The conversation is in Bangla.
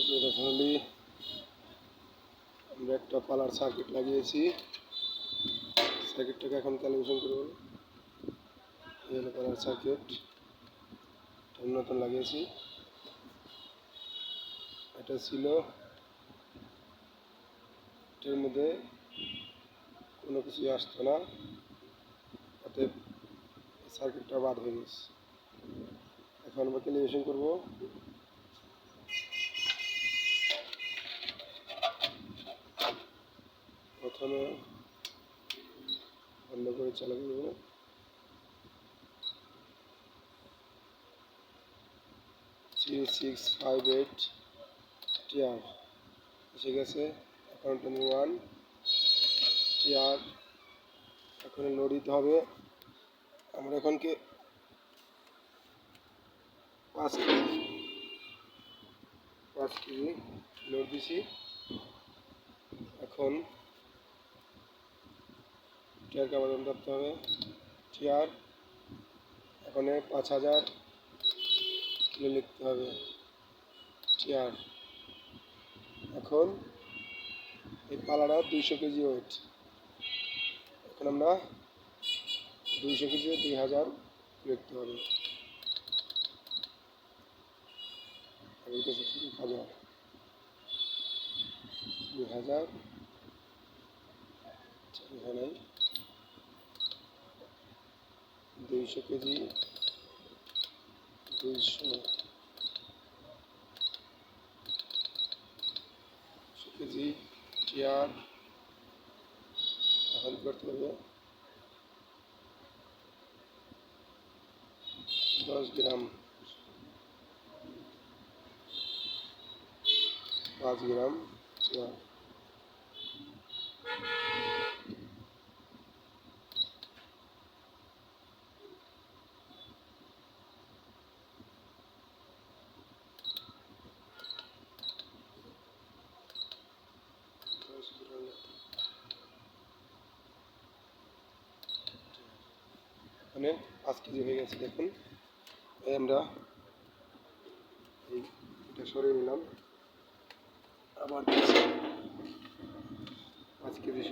ফাইনালি আমরা একটা পালার সার্কিট লাগিয়েছি। সার্কিটটাকে এখন ক্যালিব্রেশন করব। এই হলো পালার সার্কিট, নতুন লাগিয়েছি। এটা ছিল, এটার মধ্যে কোনো কিছু আসতো না, অতএব সার্কিটটা বাদ হয়ে গেছে। এখন আমরা ক্যালিব্রেশন করব। প্রথমে বন্ধ করে চালু করব। 3658 টিআর এসে গেছে। Account number 1 TR. এখন লোড দিতে হবে। আমরা এখনকে 5 কেজি লোড দিছি। এখন টিআরকে আবেদন করতে হবে। টিআর এখন 5000 কিলো লিখতে হবে। টিআর এখন এই পালাটা 200 কেজি ওয়েট। এখন আমরা 200 কেজি 2000 লিখতে হবে। 2000 এখানে 200 কেজি 200 কেজি টিআর এখন করতে হবে 10 গ্রাম 5 গ্রাম টিআর। মানে 5 কেজি হয়ে গেছে। দেখুন আমরা এটা সরিয়ে নিলাম, আবার 5 কেজি